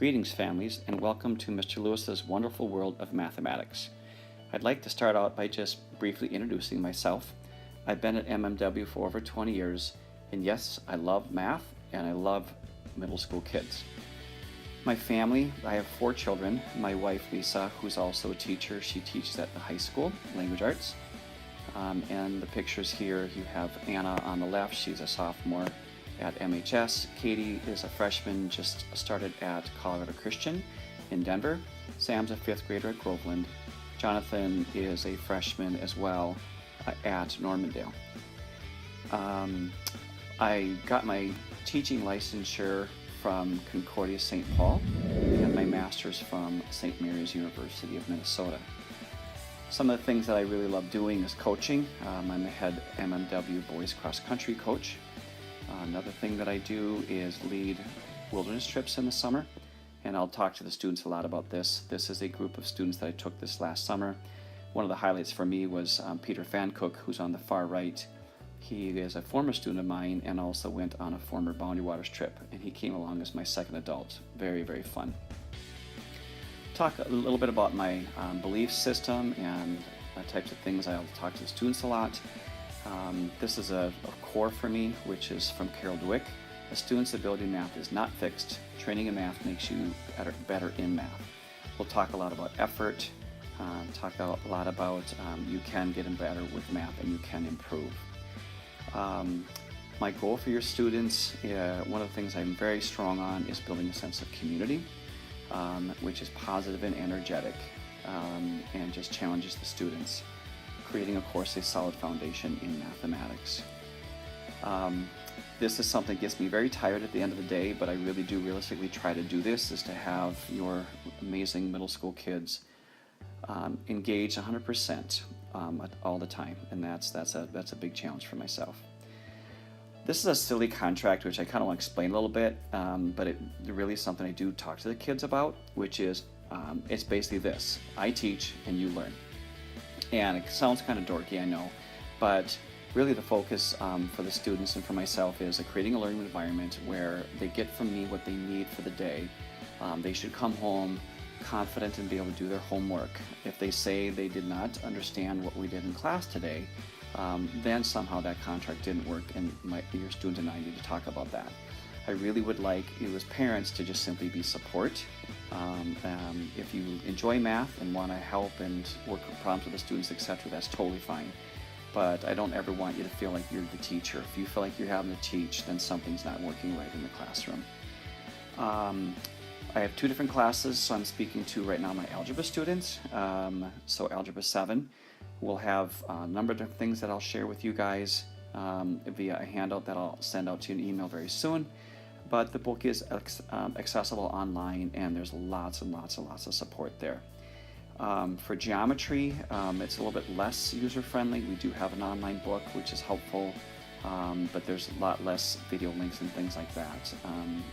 Greetings, families, and welcome to Mr. Lewis's wonderful world of mathematics. I'd like to start out by just briefly introducing myself. I've been at MMW for over 20 years, and yes, I love math and I love middle school kids. My family, I have 4 children. My wife, Lisa, who's also a teacher, she teaches at the high school, language arts. And the pictures here, you have Anna on the left, she's a sophomore at MHS. Katie is a freshman, just started at Colorado Christian in Denver. Sam's a 5th grader at Groveland. Jonathan is a freshman as well at Normandale. I got my teaching licensure from Concordia St. Paul and my master's from St. Mary's University of Minnesota. Some of the things that I really love doing is coaching. I'm a head MMW boys cross country coach. Another thing that I do is lead wilderness trips in the summer, and I'll talk to the students a lot about this. This is a group of students that I took this last summer. One of the highlights for me was Peter Fancook, who's on the far right. He is a former student of mine and also went on a former Boundary Waters trip, and he came along as my second adult. Very, very fun. Talk a little bit about my belief system and types of things. I'll talk to the students a lot. This is a core for me, which is from Carol Dweck. A student's ability in math is not fixed. Training in math makes you better in math. We'll talk a lot about effort, talk a lot about you can get in better with math and you can improve. My goal for your students, one of the things I'm very strong on is building a sense of community, which is positive and energetic, and just challenges the students, creating, of course, a solid foundation in mathematics. This is something that gets me very tired at the end of the day, but I really do realistically try to do this, is to have your amazing middle school kids engaged 100% all the time, and that's a big challenge for myself. This is a silly contract, which I kind of want to explain a little bit, but it really is something I do talk to the kids about, which is it's basically this: I teach and you learn. And it sounds kind of dorky, I know, but really the focus for the students and for myself is creating a learning environment where they get from me what they need for the day. They should come home confident and be able to do their homework. If they say they did not understand what we did in class today, then somehow that contract didn't work, and your student and I need to talk about that. I really would like you as parents to just simply be support. If you enjoy math and want to help and work on problems with the students, etc., that's totally fine. But I don't ever want you to feel like you're the teacher. If you feel like you're having to teach, then something's not working right in the classroom. I have 2 different classes, so I'm speaking to right now my algebra students. So Algebra 7 will have a number of different things that I'll share with you guys via a handout that I'll send out to you in email very soon. But the book is accessible online, and there's lots and lots and lots of support there. For geometry, it's a little bit less user-friendly. We do have an online book, which is helpful, but there's a lot less video links and things like that.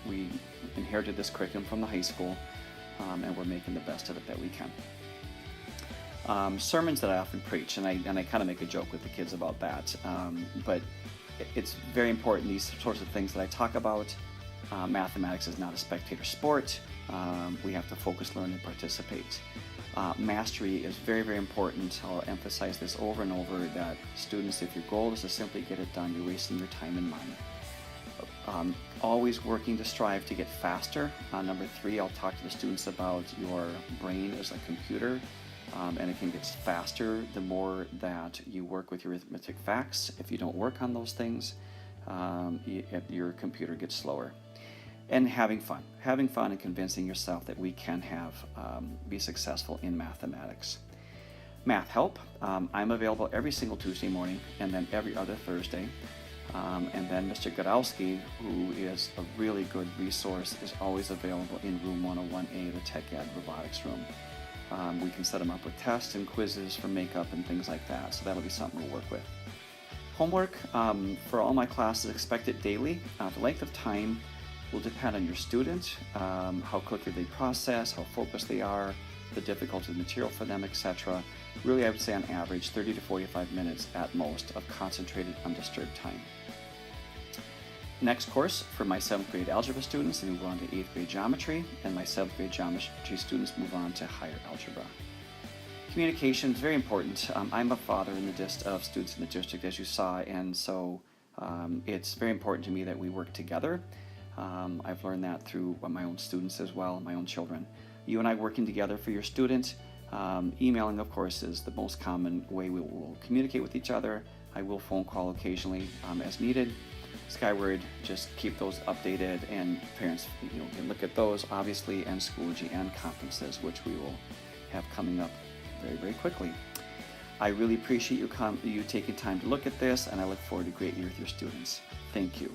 We inherited this curriculum from the high school, and we're making the best of it that we can. Sermons that I often preach, and I kind of make a joke with the kids about that, but it's very important, these sorts of things that I talk about. Mathematics is not a spectator sport. We have to focus, learn, and participate. Mastery is very, very important. I'll emphasize this over and over, that students, if your goal is to simply get it done, you're wasting your time and money. Always working to strive to get faster. Number 3, I'll talk to the students about your brain as a computer, and it can get faster the more that you work with your arithmetic facts. If you don't work on those things, your computer gets slower. And having fun and convincing yourself that we can be successful in mathematics. Math help, I'm available every single Tuesday morning and then every other Thursday. And then Mr. Godowski, who is a really good resource, is always available in room 101A, the Tech Ed Robotics room. We can set him up with tests and quizzes for makeup and things like that, so that'll be something we'll work with. Homework, for all my classes, expect it daily. The length of time will depend on your student, how quickly they process, how focused they are, the difficulty of the material for them, etc. Really, I would say on average 30 to 45 minutes at most of concentrated, undisturbed time. next course for my 7th grade algebra students, they move on to 8th grade geometry, and my 7th grade geometry students move on to higher algebra. Communication is very important. I'm a father of students in the district, as you saw, and so it's very important to me that we work together. I've learned that through my own students as well, my own children. You and I working together for your student. Emailing, of course, is the most common way we will communicate with each other. I will phone call occasionally as needed. Skyward, just keep those updated, and parents can look at those, obviously, and Schoology and conferences, which we will have coming up very, very quickly. I really appreciate you taking time to look at this, and I look forward to a great year with your students. Thank you.